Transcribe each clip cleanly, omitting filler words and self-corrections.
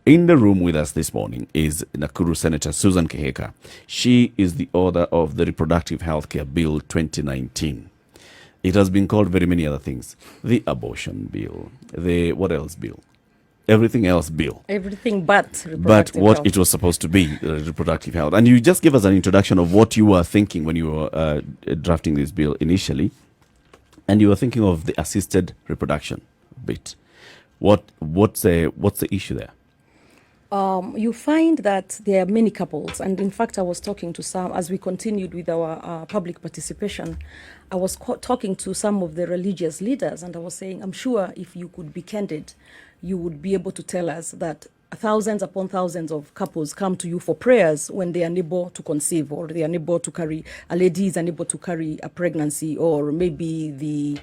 In the room with us this morning is Nakuru Senator Susan Kihika. She is the author of the Reproductive Healthcare Bill 2019. It has been called very many other things. The abortion bill, the what else bill? Everything else bill. Everything but reproductive But what health. it was supposed to be, reproductive health. And you just give us an introduction of what you were thinking when you were drafting this bill initially. And you were thinking of the assisted reproduction bit. What's the issue there? You find that there are many couples, and in fact I was talking to some, as we continued with our public participation, I was talking to some of the religious leaders, and I was saying, I'm sure if you could be candid, you would be able to tell us that thousands upon thousands of couples come to you for prayers when they are unable to conceive, or they are unable to carry, a lady is unable to carry a pregnancy, or maybe the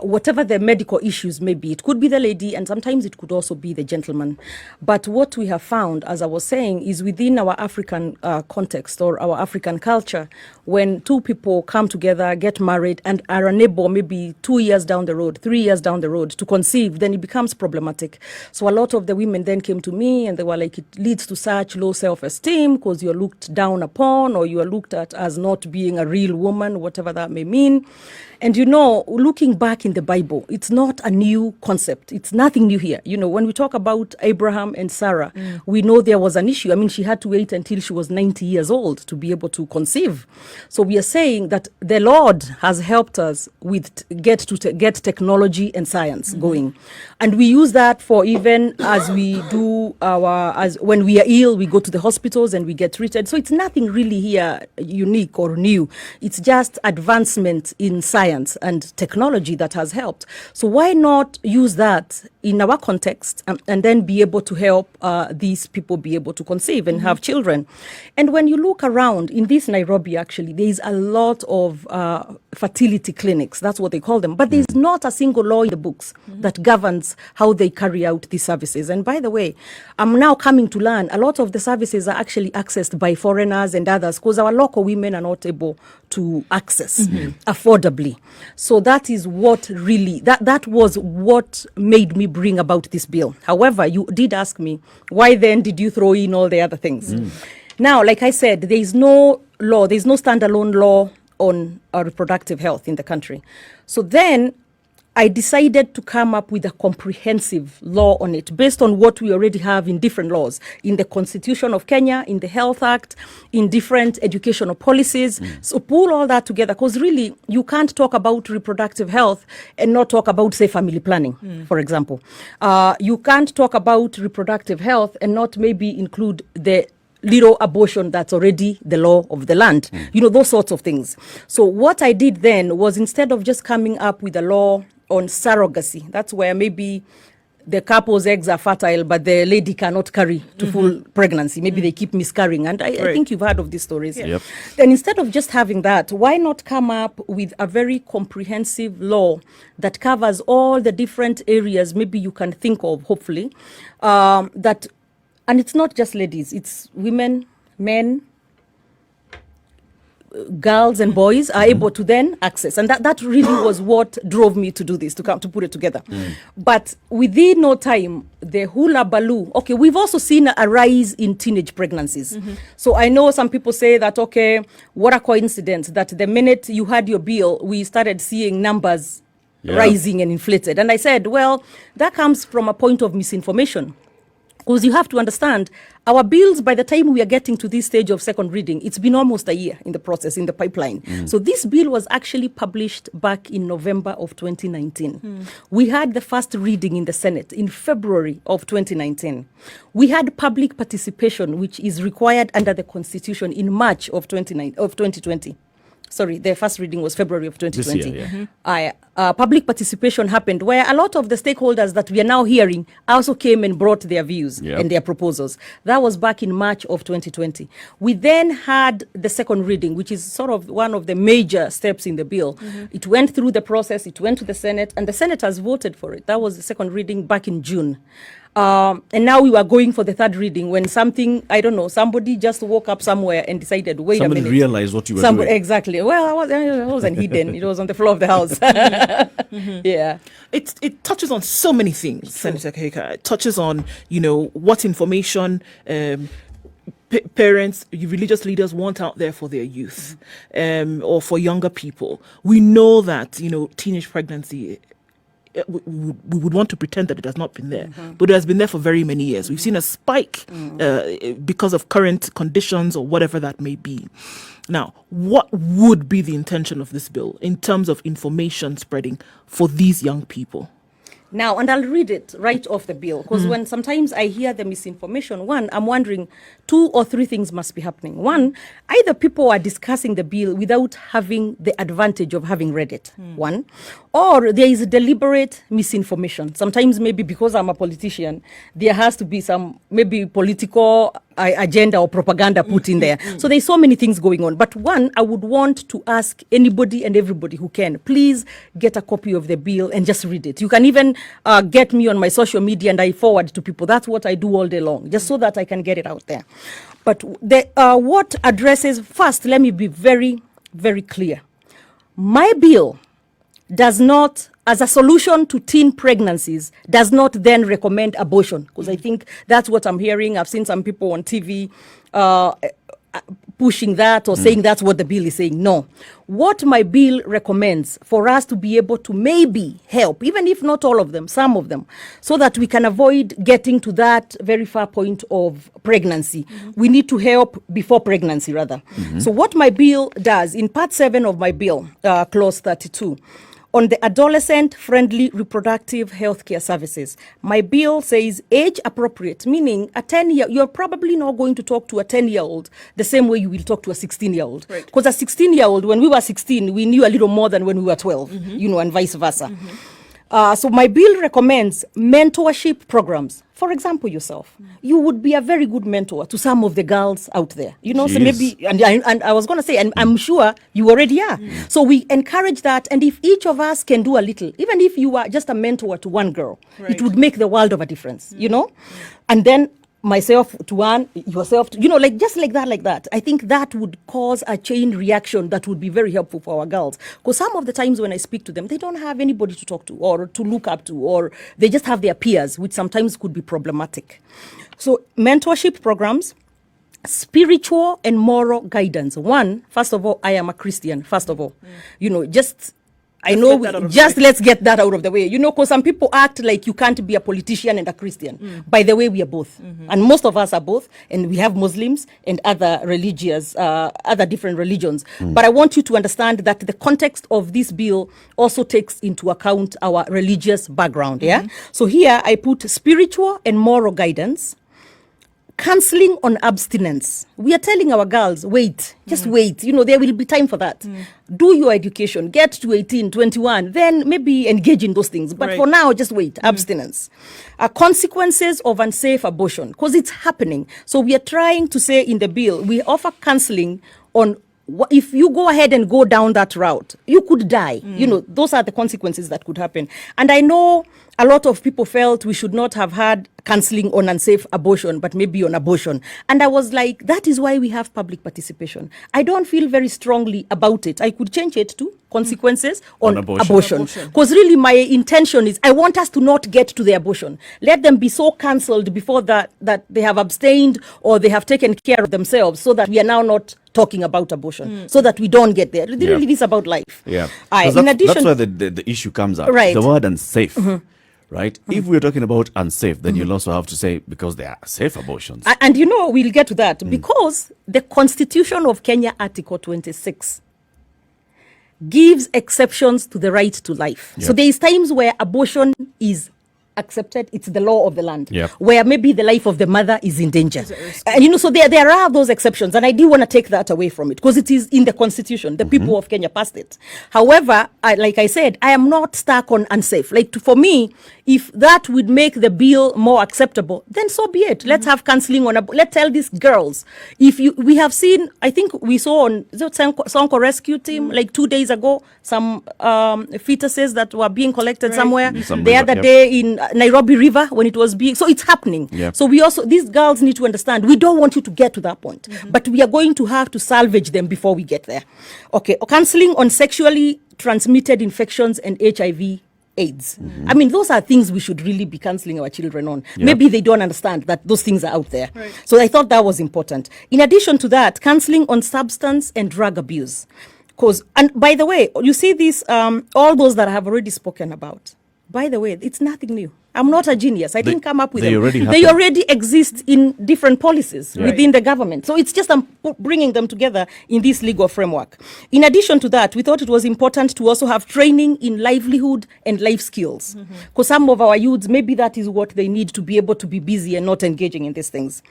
whatever the medical issues may be. It could be the lady, and sometimes it could also be the gentleman. But what we have found, as I was saying, is within our African context or our African culture, when two people come together, get married, and are unable, maybe 2 years down the road, 3 years down the road, to conceive, then it becomes problematic. So a lot of the women then came to me, and they were like, it leads to such low self-esteem because you're looked down upon, or you are looked at as not being a real woman, whatever that may mean. And you know, looking back in the Bible, it's not a new concept. It's nothing new here. You know, when we talk about Abraham and Sarah, we know there was an issue. I mean, she had to wait until she was 90 years old to be able to conceive. So we are saying that the Lord has helped us with get technology and science going. And we use that for even as we do when we are ill, we go to the hospitals and we get treated. So it's nothing really here unique or new. It's just advancement in science and technology that has helped. So why not use that in our context and then be able to help these people be able to conceive and have children? And when you look around in this Nairobi, actually, there is a lot of fertility clinics. That's what they call them. But there's not a single law in the books that governs how they carry out these services. And by the way, I'm now coming to learn a lot of the services are actually accessed by foreigners and others because our local women are not able to access affordably. So that is what really, that was what made me bring about this bill. However, you did ask me, why then did you throw in all the other things? Now, like I said, there is no law, there is no standalone law on reproductive health in the country. So then I decided to come up with a comprehensive law on it based on what we already have in different laws, in the Constitution of Kenya, in the Health Act, in different educational policies. So pull all that together, because really you can't talk about reproductive health and not talk about, say, family planning, for example. You can't talk about reproductive health and not maybe include the little abortion that's already the law of the land. You know, those sorts of things. So what I did then was, instead of just coming up with a law on surrogacy, that's where maybe the couple's eggs are fertile, but the lady cannot carry to full pregnancy. Maybe they keep miscarrying. And I think you've heard of these stories. Yep. Then instead of just having that, why not come up with a very comprehensive law that covers all the different areas maybe you can think of, hopefully, that, and it's not just ladies, it's women, men, girls and boys are able to then access. And that really was what drove me to do this, to put it together. But within no time, the hula baloo, okay, we've also seen a rise in teenage pregnancies. So I know some people say that, okay, what a coincidence that the minute you had your bill, we started seeing numbers rising and inflated. And I said, well, that comes from a point of misinformation. Because you have to understand, our bills, by the time we are getting to this stage of second reading, it's been almost a year in the process, in the pipeline. So this bill was actually published back in November of 2019. We had the first reading in the Senate in February of 2019. We had public participation, which is required under the Constitution, in March of 2020. Sorry, the first reading was February of 2020. This year, public participation happened where a lot of the stakeholders that we are now hearing also came and brought their views and their proposals. That was back in March of 2020. We then had the second reading, which is sort of one of the major steps in the bill. It went through the process, it went to the Senate, and the Senate has voted for it. That was the second reading back in June. And now we were going for the third reading when something, I don't know, somebody just woke up somewhere and decided, wait a minute. Somebody realized what you were doing. Exactly. Well, I wasn't hidden. It was on the floor of the house. Yeah. It touches on so many things, Senator Kihika. It touches on, what information parents, religious leaders want out there for their youth, or for younger people. We know that, teenage pregnancy, we would want to pretend that it has not been there, but it has been there for very many years. We've seen a spike because of current conditions or whatever that may be. Now, what would be the intention of this bill in terms of information spreading for these young people? Now, and I'll read it right off the bill, because when sometimes I hear the misinformation, one, I'm wondering 2 or 3 things must be happening. One, either people are discussing the bill without having the advantage of having read it, one, or there is deliberate misinformation. Sometimes maybe because I'm a politician, there has to be some maybe political agenda or propaganda put in there. So there's so many things going on. But one, I would want to ask anybody and everybody who can, please get a copy of the bill and just read it. You can even get me on my social media and I forward to people. That's what I do all day long, just so that I can get it out there. But what addresses, first, let me be very, very clear. My bill does not, as a solution to teen pregnancies, does not then recommend abortion, because I think that's what I'm hearing. I've seen some people on TV pushing that or saying that's what the bill is saying. No. What my bill recommends for us to be able to maybe help, even if not all of them, some of them, so that we can avoid getting to that very far point of pregnancy. We need to help before pregnancy, rather. So what my bill does, in Part 7 of my bill, Clause 32, on the adolescent-friendly reproductive healthcare services, my bill says age appropriate, meaning a 10-year, you're probably not going to talk to a 10-year-old the same way you will talk to a 16-year-old. Because a 16-year-old, when we were 16, we knew a little more than when we were 12, and vice versa. So my bill recommends mentorship programs. For example, yourself, you would be a very good mentor to some of the girls out there. So maybe, and I was going to say, and I'm sure you already are. So we encourage that. And if each of us can do a little, even if you are just a mentor to one girl, it would make the world of a difference, And then myself to one, yourself to, just like that. I think that would cause a chain reaction that would be very helpful for our girls. Because some of the times when I speak to them, they don't have anybody to talk to or to look up to, or they just have their peers, which sometimes could be problematic. So mentorship programs, spiritual and moral guidance. One, first of all, I am a Christian, first of all. Let's get that out of the way. Because some people act like you can't be a politician and a Christian. By the way, we are both. And most of us are both. And we have Muslims and other different religions. But I want you to understand that the context of this bill also takes into account our religious background. Yeah. So here I put spiritual and moral guidance. Counseling on abstinence. We are telling our girls, wait, just wait. There will be time for that. Do your education, get to 18, 21, then maybe engage in those things. But for now, just wait, abstinence. Consequences of unsafe abortion, because it's happening. So we are trying to say in the bill, we offer counseling on if you go ahead and go down that route, you could die. Those are the consequences that could happen. And I know a lot of people felt we should not have had counseling on unsafe abortion, but maybe on abortion. And I was like, that is why we have public participation. I don't feel very strongly about it. I could change it to consequences on abortion. Because really my intention is I want us to not get to the abortion. Let them be so cancelled before that they have abstained or they have taken care of themselves, so that we are now not talking about abortion, so that we don't get there. Really, it is about life. Yeah. In addition, that's where the issue comes up. Right. The word unsafe. Right? If we're talking about unsafe, then you'll also have to say because they are safe abortions. And we'll get to that because the Constitution of Kenya, Article 26, gives exceptions to the right to life. Yep. So there is times where abortion is accepted, it's the law of the land, where maybe the life of the mother is in danger. And so there are those exceptions, and I do want to take that away from it because it is in the Constitution. The people of Kenya passed it. However, like I said, I am not stuck on unsafe. For me, if that would make the bill more acceptable, then so be it. Let's have counseling on let's tell these girls. We have seen, I think we saw on the Sonko rescue team 2 days ago, some fetuses that were being collected somewhere. The other day in Nairobi River when it was being, so it's happening. Yep. So these girls need to understand, we don't want you to get to that point, but we are going to have to salvage them before we get there. Okay, counseling on sexually transmitted infections and HIV AIDS. I mean, those are things we should really be counseling our children on. Yep. Maybe they don't understand that those things are out there. Right. So I thought that was important. In addition to that, counseling on substance and drug abuse. And by the way, you see this, all those that I have already spoken about, by the way, it's nothing new. I'm not a genius. I didn't come up with them. They already exist in different policies within the government. So it's just bringing them together in this legal framework. In addition to that, we thought it was important to also have training in livelihood and life skills. Because some of our youths, maybe that is what they need to be able to be busy and not engaging in these things.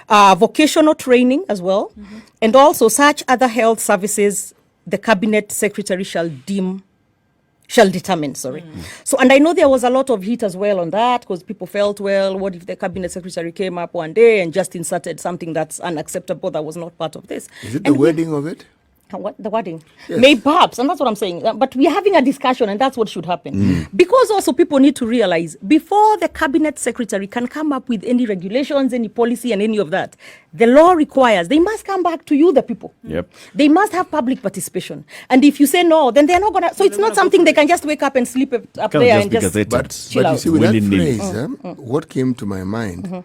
Vocational training as well. And also such other health services the cabinet secretary shall determine. So, and I know there was a lot of heat as well on that because people felt, well, what if the cabinet secretary came up one day and just inserted something that's unacceptable that was not part of this? Is it the wording of it? What the wording? Yes. Maybe perhaps, and that's what I'm saying. But we are having a discussion, and that's what should happen. Because also people need to realize before the cabinet secretary can come up with any regulations, any policy, and any of that, the law requires they must come back to you, the people. Yep. They must have public participation, and if you say no, then they're not gonna. So it's not something they can just wake up and sleep up there and just chill out. You see, with that phrase, what came to my mind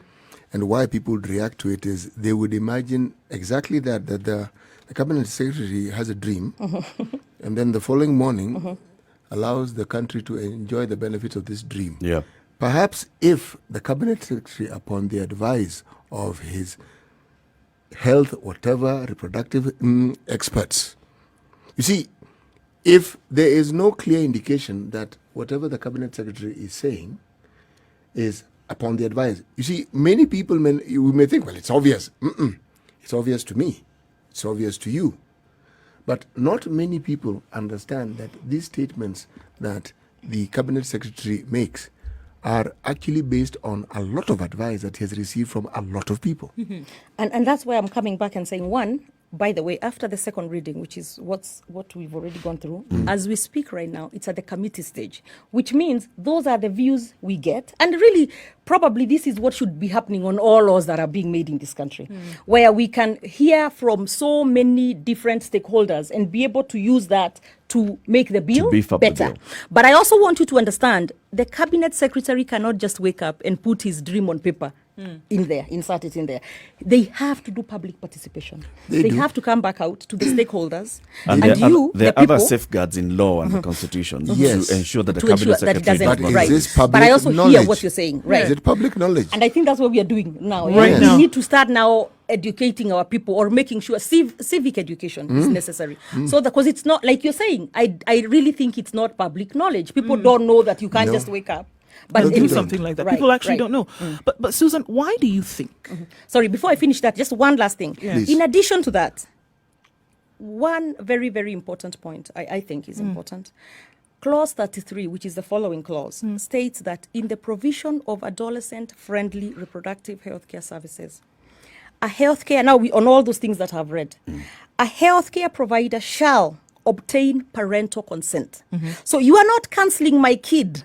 and why people would react to it is they would imagine exactly that the cabinet secretary has a dream and then the following morning allows the country to enjoy the benefits of this dream. Yeah. Perhaps if the cabinet secretary, upon the advice of his health, whatever, reproductive experts, you see, if there is no clear indication that whatever the cabinet secretary is saying is upon the advice, you see, many people may think, well, it's obvious. It's obvious to me. It's obvious to you. But not many people understand that these statements that the cabinet secretary makes are actually based on a lot of advice that he has received from a lot of people. And that's why I'm coming back and saying, one, by the way, after the second reading, which is what we've already gone through, as we speak right now, it's at the committee stage, which means those are the views we get. And really, probably this is what should be happening on all laws that are being made in this country, where we can hear from so many different stakeholders and be able to use that to make the bill better. But I also want you to understand, the cabinet secretary cannot just wake up and put his dream on paper in there, insert it in there. They have to do public participation. They have to come back out to the stakeholders. And there are other safeguards in law and the constitution to ensure that the cabinet secretary doesn't. But I also hear what you're saying. Right. Is it public knowledge? And I think that's what we are doing now. Right now. We need to start now educating our people or making sure civic education is necessary. So because it's not, like you're saying, I really think it's not public knowledge. People don't know that you can't just wake up. But do something like that. People actually don't know. But Susan, why do you think? Sorry, before I finish that, just one last thing. Yes. In addition to that, one very, very important point I think is important. Clause 33, which is the following clause, states that in the provision of adolescent-friendly reproductive healthcare services, a healthcare, now on all those things that I've read, a healthcare provider shall obtain parental consent. So you are not cancelling my kid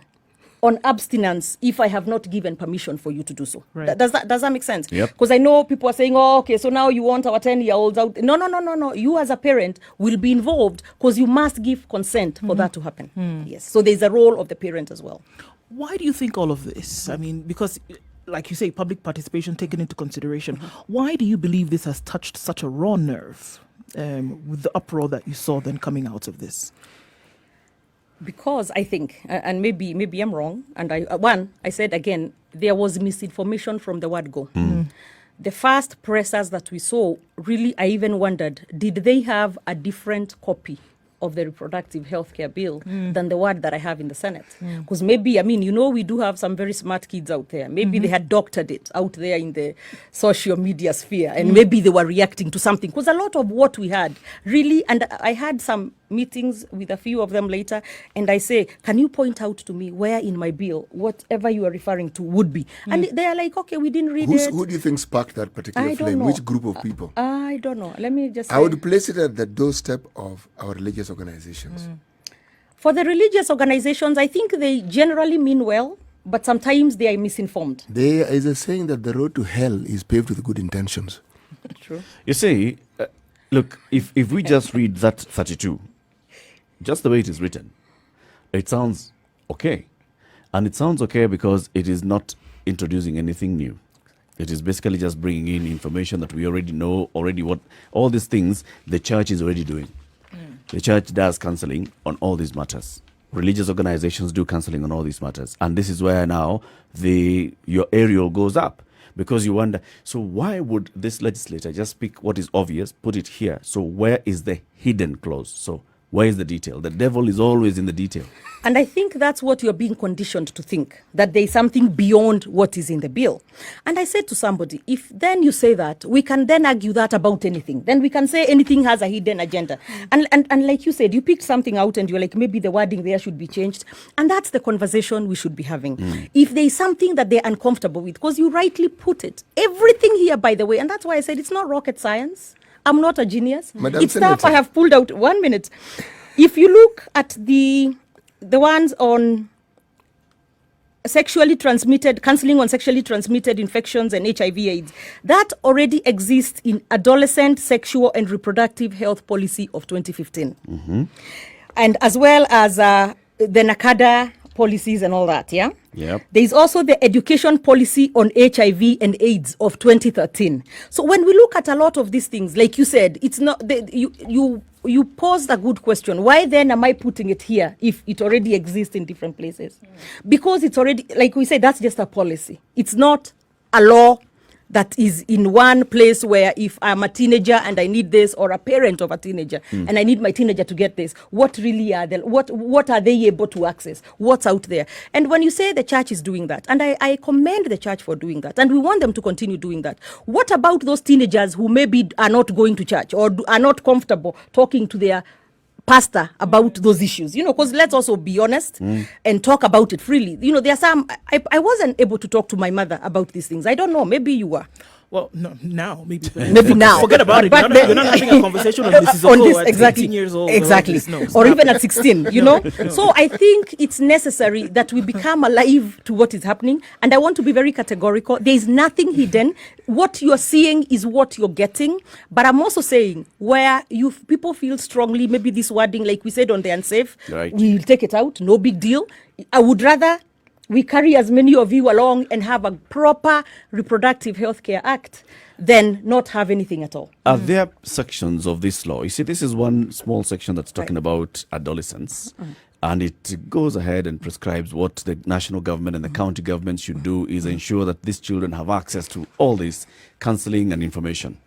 on abstinence if I have not given permission for you to do so. Right. Does that make sense? Yep. Because I know people are saying, oh, okay, so now you want our 10-year-olds out. No. You as a parent will be involved because you must give consent for that to happen. Yes. So there's a role of the parent as well. Why do you think all of this? I mean, because, like you say, public participation taken into consideration. Why do you believe this has touched such a raw nerve with the uproar that you saw then coming out of this? Because I think, and maybe I'm wrong, and I said again, there was misinformation from the word go. The first pressers that we saw, really, I even wondered, did they have a different copy of the reproductive health care bill than the word that I have in the Senate? Because maybe, we do have some very smart kids out there. Maybe they had doctored it out there in the social media sphere, and maybe they were reacting to something. Because a lot of what we had, really, and I had some meetings with a few of them later, and I say, can you point out to me where in my bill whatever you are referring to would be? And they are like, okay, we didn't read it. Who do you think sparked that particular flame? Which group of people? I don't know. Let me just say, I would place it at the doorstep of our religious organizations. For the religious organizations, I think they generally mean well, but sometimes they are misinformed. There is a saying that the road to hell is paved with good intentions. True. You see, look, if we just read that 32, just the way it is written, it sounds okay. And it sounds okay because it is not introducing anything new. It is basically just bringing in information that we already know, what all these things the church is already doing. The church does counseling on all these matters. Religious organizations do counseling on all these matters. And this is where now your aerial goes up. Because you wonder, so why would this legislator just pick what is obvious, put it here? So where is the hidden clause? So where is the detail? The devil is always in the detail. And I think that's what you're being conditioned to think, that there's something beyond what is in the bill. And I said to somebody, if then you say that, we can then argue that about anything. Then we can say anything has a hidden agenda. And like you said, you picked something out and you're like, maybe the wording there should be changed. And that's the conversation we should be having. If there's something that they're uncomfortable with, because you rightly put it, everything here, by the way, and that's why I said it's not rocket science. I'm not a genius. Madam It's stuff Senator. I have pulled out. 1 minute. If you look at the ones on counseling on sexually transmitted infections and HIV/AIDS, that already exists in Adolescent Sexual and Reproductive Health Policy of 2015. And as well as the NACADA policies and all that, yeah? Yep. There is also the Education Policy on HIV and AIDS of 2013. So when we look at a lot of these things, like you said, it's not you posed a good question. Why then am I putting it here if it already exists in different places? Because it's already, like we said, that's just a policy. It's not a law that is in one place where if I'm a teenager and I need this, or a parent of a teenager and I need my teenager to get this, what really are they, what are they able to access? What's out there? And when you say the church is doing that, and I commend the church for doing that, and we want them to continue doing that, what about those teenagers who maybe are not going to church or are not comfortable talking to their pastor about those issues, because let's also be honest and talk about it freely. There are some, I wasn't able to talk to my mother about these things. I don't know, maybe you were. Well, no, now maybe. Maybe now. Forget about it. You're not having a conversation on this. On this, exactly. 18 years old. Exactly. Or even at 16, So I think it's necessary that we become alive to what is happening. And I want to be very categorical. There is nothing hidden. What you're seeing is what you're getting. But I'm also saying where people feel strongly, maybe this wording, like we said on the unsafe, Right. we'll take it out. No big deal. I would rather we carry as many of you along and have a proper Reproductive Health Care Act than not have anything at all. Are there sections of this law? You see, this is one small section that's talking about adolescents, and it goes ahead and prescribes what the national government and the county government should do is ensure that these children have access to all this counseling and information.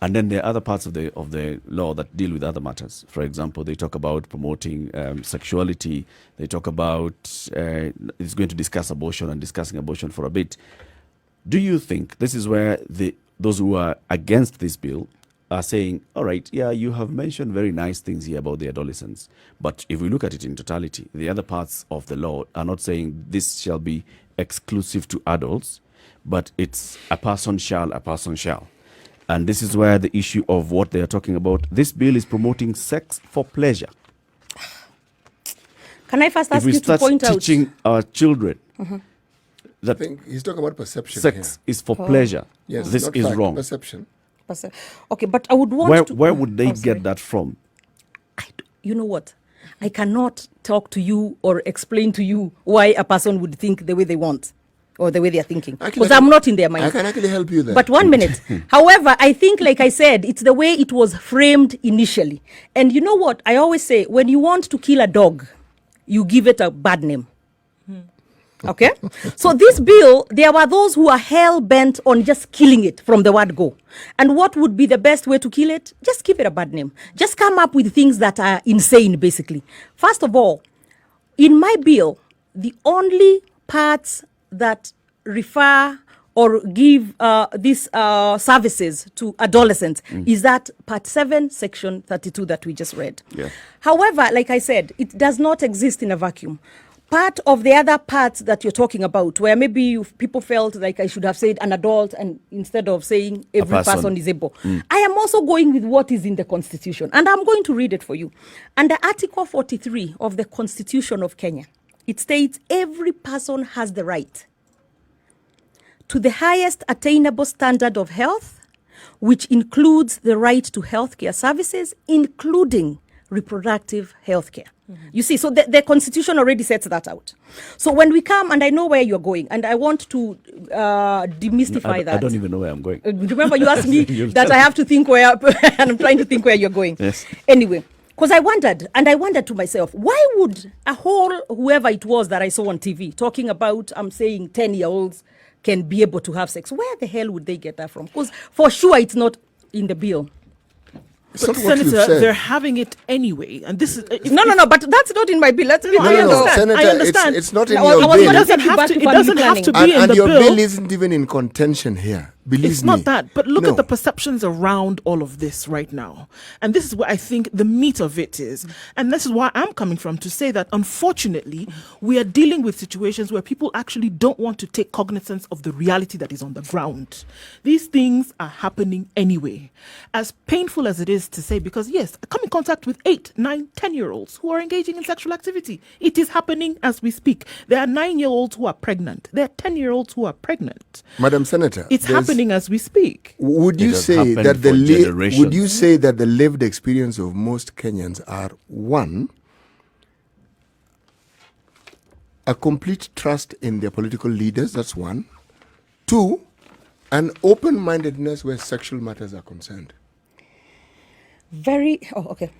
And then there are other parts of the law that deal with other matters. For example, they talk about promoting sexuality. They talk about, it's going to discuss abortion and discussing abortion for a bit. Do you think this is where those who are against this bill are saying, all right, yeah, you have mentioned very nice things here about the adolescents, but if we look at it in totality, the other parts of the law are not saying this shall be exclusive to adults, but it's a person shall. And this is where the issue of what they are talking about. This bill is promoting sex for pleasure. Can I first ask If we you to start point out? teaching our children I that think he's talking about perception sex is for pleasure, here. Yes, this not is fact, wrong. Perception. Okay, but I would want to... Where would they Oh, sorry. get that from? You know what? I cannot talk to you or explain to you why a person would think the way they want or the way they are thinking. Because I'm not in their mind. I can actually help you there. But 1 minute. However, I think, like I said, it's the way it was framed initially. And you know what? I always say, when you want to kill a dog, you give it a bad name. Okay? So this bill, there were those who are hell-bent on just killing it from the word go. And what would be the best way to kill it? Just give it a bad name. Just come up with things that are insane, basically. First of all, in my bill, the only parts that refer or give these services to adolescents is that Part 7, Section 32 that we just read. Yeah. However, like I said, it does not exist in a vacuum. Part of the other parts that you're talking about, where maybe people felt like I should have said an adult and instead of saying every person is able. I am also going with what is in the Constitution, and I'm going to read it for you. Under Article 43 of the Constitution of Kenya, it states every person has the right to the highest attainable standard of health, which includes the right to healthcare services, including reproductive healthcare. You see, so the Constitution already sets that out. So when we come, and I know where you're going, and I want to demystify that. I don't even know where I'm going. Remember, you asked me that I have to think where, and I'm trying to think where you're going. Yes. Anyway, because I wondered to myself, why would whoever it was that I saw on TV talking about, I'm saying 10-year-olds can be able to have sex, where the hell would they get that from? Because for sure it's not in the bill. But Senator, they're having it anyway, and this is no. But that's not in my bill. That's I understand. Senator, I understand. It's not in No, your I was bill. gonna It doesn't have to be in And the your bill. bill isn't even in contention here. Believe It's me. not that, but look No. at the perceptions around all of this right now. And this is what I think the meat of it is. And this is why I'm coming from, to say that unfortunately, we are dealing with situations where people actually don't want to take cognizance of the reality that is on the ground. These things are happening anyway. As painful as it is to say, because yes, I come in contact with 8, 9, 10-year-olds who are engaging in sexual activity. It is happening as we speak. There are 9-year-olds who are pregnant. There are 10-year-olds who are pregnant. Madam Senator, It's happening as we speak. Would you It has say happened that for generations. would you say that the lived experience of most Kenyans are, one, a complete trust in their political leaders? That's one. Two, an open-mindedness where sexual matters are concerned. Okay.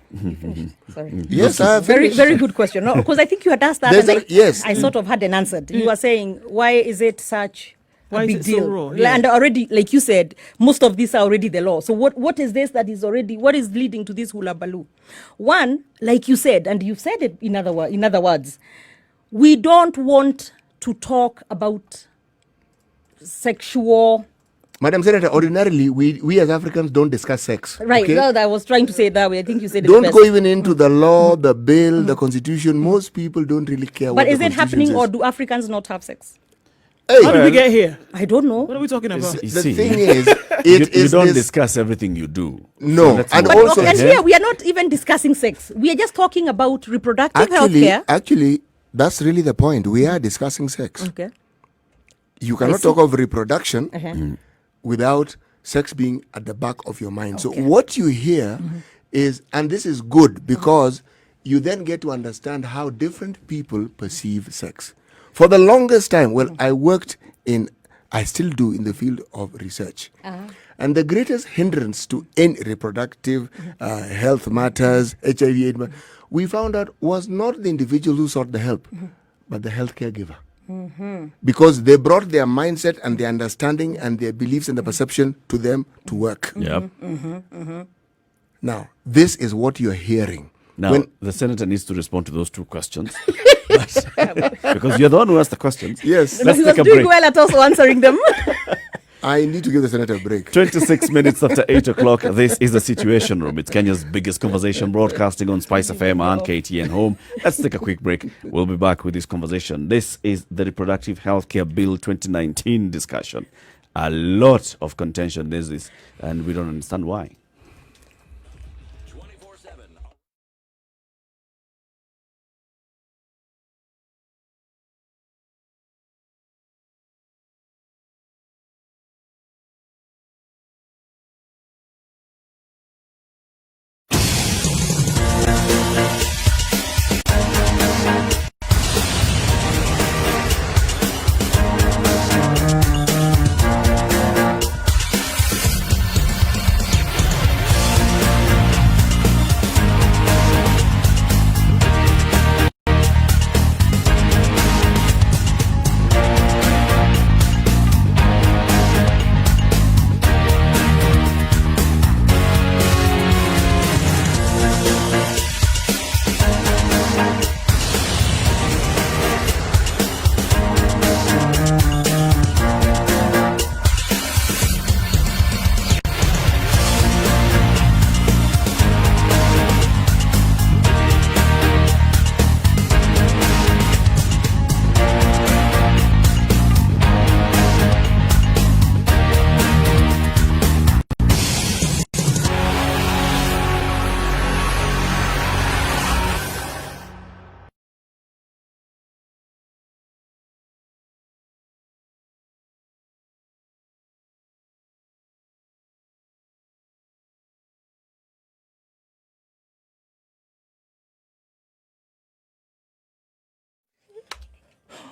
Sorry. Yes, I have Very, finished. very good question. No, because I think you had asked that, There's and yes. I sort of had an answer. You were saying, why is it such Why a is big it so deal? raw? Yeah. And already, like you said, most of these are already the law. So what is this that is already, what is leading to this hula baloo? One, like you said, and you've said it in other words, we don't want to talk about sexual. Madam Senator, ordinarily, we as Africans don't discuss sex. Right, okay? well, I was trying to say it that way. I think you said it Don't best. go even into the law, the bill, the constitution. Most people don't really care what But is the it happening, constitution or says. do Africans not have sex? Hey, How did we get here? I don't know. What are we talking about? You the see, thing is, you it is don't this- discuss everything you do. No, let's and move But on. also- and Yeah. here we are not even discussing sex. We are just talking about reproductive health actually, care. actually, that's really the point. We are discussing sex. Okay. You cannot see. talk of reproduction Uh-huh. without sex being at the back of your mind. So what you hear is, and this is good because you then get to understand how different people perceive sex. For the longest time, I still do in the field of research. And the greatest hindrance to any reproductive health matters, HIV, AIDS, we found out was not the individual who sought the help, but the healthcare giver. Because they brought their mindset and their understanding and their beliefs and the perception to them to work. Yep. Now, this is what you're hearing. Now, When- the senator needs to respond to those two questions. Because you're the one who asked the questions. Yes, Let's He was take a doing break. well at also answering them. I need to give the senator a break. 26 minutes after 8 o'clock, this is the Situation Room. It's Kenya's biggest conversation, broadcasting on Spice FM and KTN Home. Let's take a quick break. We'll be back with this conversation. This is the Reproductive Healthcare Bill 2019 discussion. A lot of contention is this, and we don't understand why.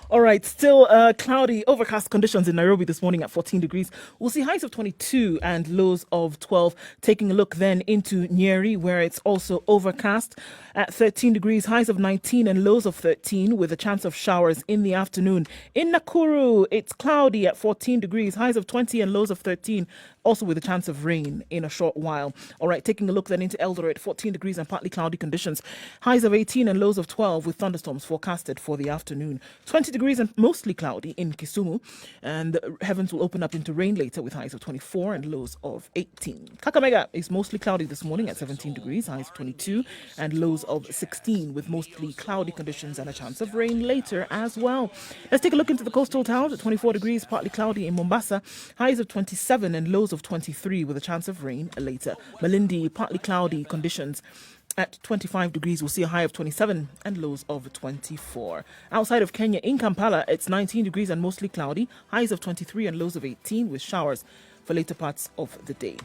All right, still cloudy, overcast conditions in Nairobi this morning at 14 degrees. We'll see highs of 22 and lows of 12. Taking a look then into Nyeri, where it's also overcast at 13 degrees, highs of 19 and lows of 13, with a chance of showers in the afternoon. In Nakuru, it's cloudy at 14 degrees, highs of 20 and lows of 13, also with a chance of rain in a short while. All right, taking a look then into Eldoret, 14 degrees and partly cloudy conditions, highs of 18 and lows of 12, with thunderstorms forecasted for the afternoon. 20 degrees and mostly cloudy in Kisumu, and the heavens will open up into rain later with highs of 24 and lows of 18. Kakamega is mostly cloudy this morning at 17 degrees, highs of 22 and lows of 16, with mostly cloudy conditions and a chance of rain later as well. Let's take a look into the coastal towns at 24 degrees, partly cloudy in Mombasa, highs of 27 and lows of 23, with a chance of rain later. Malindi, partly cloudy conditions at 25 degrees. We'll see a high of 27 and lows of 24. Outside of Kenya, in Kampala, it's 19 degrees and mostly cloudy, highs of 23 and lows of 18, with showers for later parts of the day.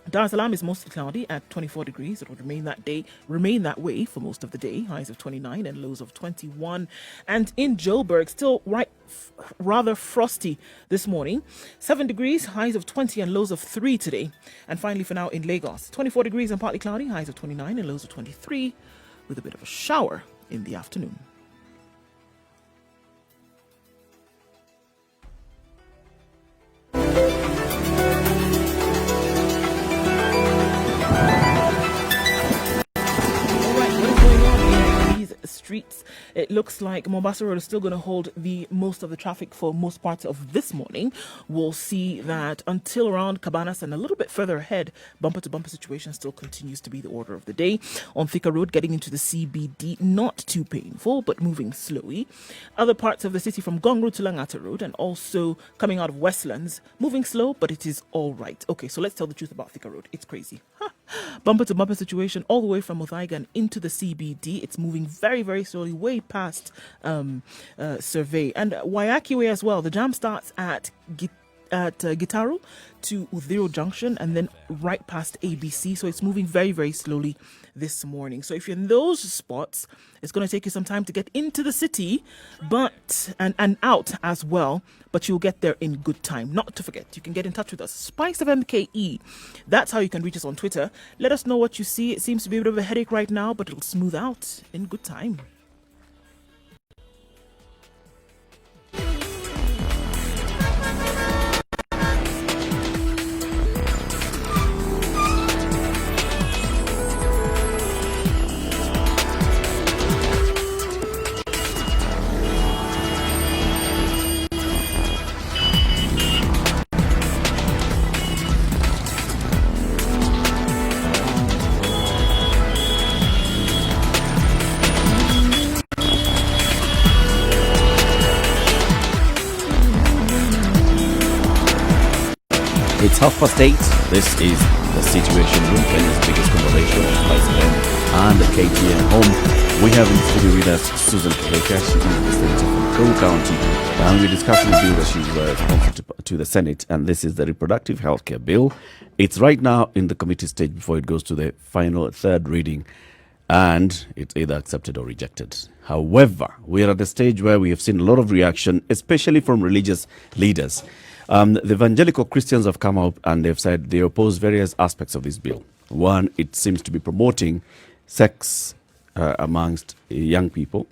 Dar es Salaam is mostly cloudy at 24 degrees. It will remain that way for most of the day. Highs of 29 and lows of 21. And in Joburg, still rather frosty this morning. 7 degrees, highs of 20 and lows of 3 today. And finally for now in Lagos, 24 degrees and partly cloudy, highs of 29 and lows of 23, with a bit of a shower in the afternoon. Streets. It looks like Mombasa Road is still going to hold the most of the traffic for most parts of this morning. We'll see that until around Cabanas and a little bit further ahead, bumper-to-bumper situation still continues to be the order of the day. On Thika Road, getting into the CBD, not too painful, but moving slowly. Other parts of the city from Gong Road to Langata Road and also coming out of Westlands, moving slow, but it is all right. Okay, so let's tell the truth about Thika Road. It's crazy. Bumper-to-bumper situation all the way from Muthaiga into the CBD. It's moving very, very slowly, way past Survey. And Waiyaki Way as well. The jam starts at Gitaru to Udhiro Junction and then right past ABC. So it's moving very, very slowly this morning. So if you're in those spots, it's going to take you some time to get into the city, but and out as well. But you'll get there in good time. Not to forget, you can get in touch with us. Spice of MKE. That's how you can reach us on Twitter. Let us know what you see. It seems to be a bit of a headache right now, but it'll smooth out in good time. It's 8:30. This is the Situation Room, Kenya's biggest conversation on Spice FM and the KTN Home. We have in the studio with us Susan Kihika. She is the Senator from Nakuru County, and we're discussing the bill that she's sponsored to the Senate, and this is the Reproductive Healthcare Bill. It's right now in the committee stage before it goes to the final third reading, and it's either accepted or rejected. However, we are at the stage where we have seen a lot of reaction, especially from religious leaders. The evangelical Christians have come out and they've said they oppose various aspects of this bill. One, it seems to be promoting sex amongst young people.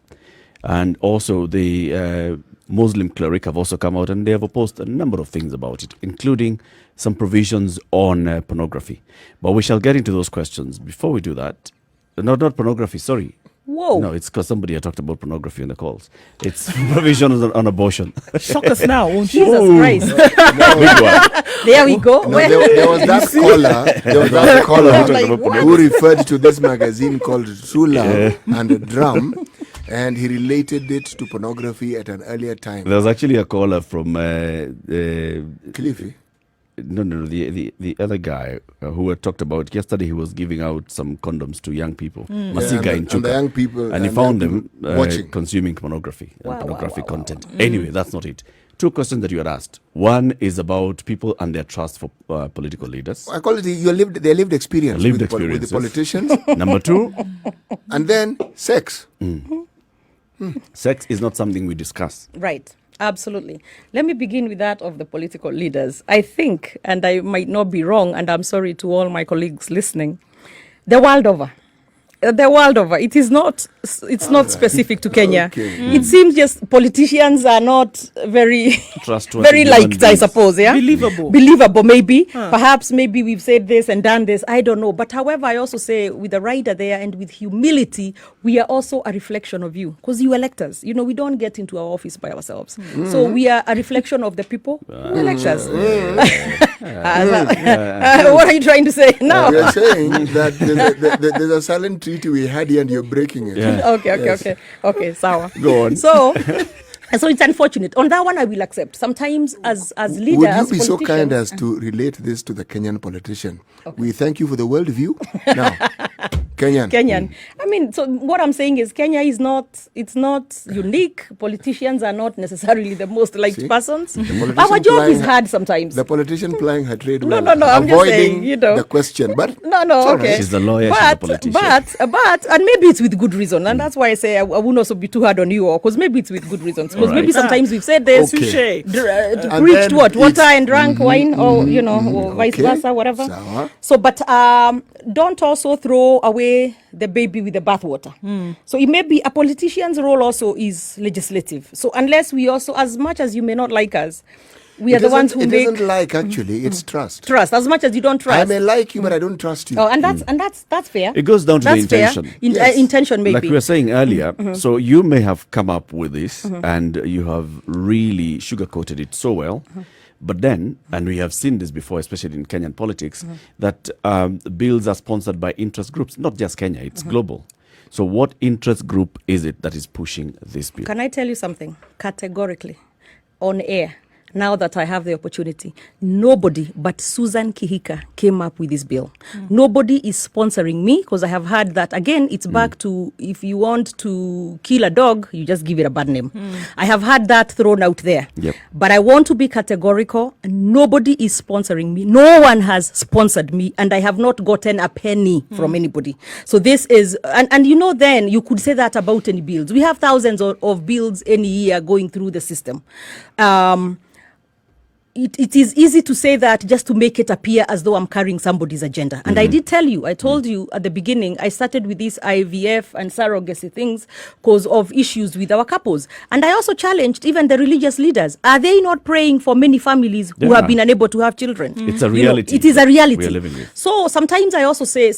And also the Muslim cleric have also come out and they have opposed a number of things about it, including some provisions on pornography. But we shall get into those questions. Before we do that, not pornography, sorry. Whoa. No, it's because somebody had talked about pornography in the calls. It's provisions on abortion. Shock us now, won't you? Jesus Christ. There we go. No, there was that caller who referred to this magazine called True Love and a Drum, and he related it to pornography at an earlier time. There was actually a caller from Cliffy. No, the other guy who had talked about yesterday. He was giving out some condoms to young people, Masiga in Chuka, and the young people, and he found them watching, consuming pornography and pornographic content. Anyway, that's not it. Two questions that you had asked. One is about people and their trust for political leaders. I call it their lived experience with the politicians. Number two, and then sex. Sex is not something we discuss. Right. Absolutely. Let me begin with that of the political leaders. I think, and I might not be wrong, and I'm sorry to all my colleagues listening, the world over. It is not. It's not specific to Kenya. Okay. It seems just politicians are not very Trustworthy very human liked, I beings. suppose. Yeah, believable. Maybe, perhaps, maybe we've said this and done this. I don't know. But however, I also say with the rider there and with humility, we are also a reflection of you, because you elect us. You know, we don't get into our office by ourselves. So we are a reflection of the people who elect us. What are you trying to say now? We are saying that there's a silent treaty we had here and you're breaking it. Yeah. Okay, sawa. Go on. So it's unfortunate. On that one, I will accept. Sometimes as leaders, Would you be so politicians- kind as to relate this to the Kenyan politician? We thank you for the world view. Now, Kenyan. I mean, so what I'm saying is Kenya is not unique. Politicians are not necessarily the most liked See? persons. politician Our job is plying- hard sometimes. The politician playing her trade No, well, I'm just avoiding saying, you know. the question. But it's No, all okay. right. She's the lawyer, she's the politician. But, and maybe it's with good reason. And that's why I say I wouldn't also be too hard on you, because maybe it's with good reasons. Because maybe Alright. sometimes we've said this, Okay. preached then what? Water it's- and drank wine, or, you know, or vice Okay. versa, whatever. Sawa. So, but don't also throw away the baby with the bathwater. So it may be a politician's role also is legislative. So unless we also, as much as you may not like us, we are the ones who It make isn't like, actually, it's trust. trust. As much as you don't trust. I may like you, but I don't trust you. Oh, and that's fair. It goes down to That's the fair. intention. Yes. Intention maybe. Like we were saying earlier, so you may have come up with this and you have really sugar-coated it so well. But then, and we have seen this before, especially in Kenyan politics, that bills are sponsored by interest groups, not just Kenya, it's global. So what interest group is it that is pushing this bill? Can I tell you something categorically on air? Now that I have the opportunity, nobody but Susan Kihika came up with this bill. Nobody is sponsoring me, because I have heard that, again, it's back to if you want to kill a dog, you just give it a bad name. I have had that thrown out there. Yep. But I want to be categorical. Nobody is sponsoring me. No one has sponsored me, and I have not gotten a penny from anybody. So this is, and you know, then you could say that about any bills. We have thousands of bills any year going through the system. It is easy to say that just to make it appear as though I'm carrying somebody's agenda. And I did tell you, I told you at the beginning, I started with these IVF and surrogacy things because of issues with our couples. And I also challenged even the religious leaders. Are they not praying for many families who have been unable to have children? It's a You know, reality. it is a reality. We are living with. So sometimes I also say,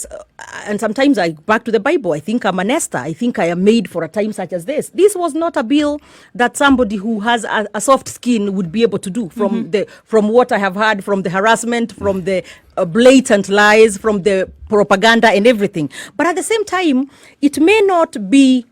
and sometimes I back to the Bible, I think I'm an Esther. I think I am made for a time such as this. This was not a bill that somebody who has a soft skin would be able to do from what I have heard, from the harassment, from the blatant lies, from the propaganda and everything. But at the same time, it may not be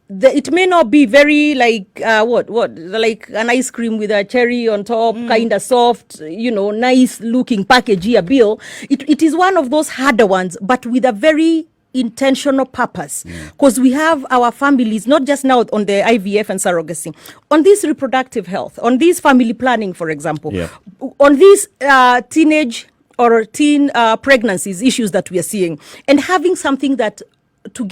very like like an ice cream with a cherry on top, kind of soft, nice looking package here bill. It is one of those harder ones, but with a very intentional purpose, because we have our families, not just now on the IVF and surrogacy, on this reproductive health, on this family planning, for example, on these teenage or teen pregnancies issues that we are seeing, and having something that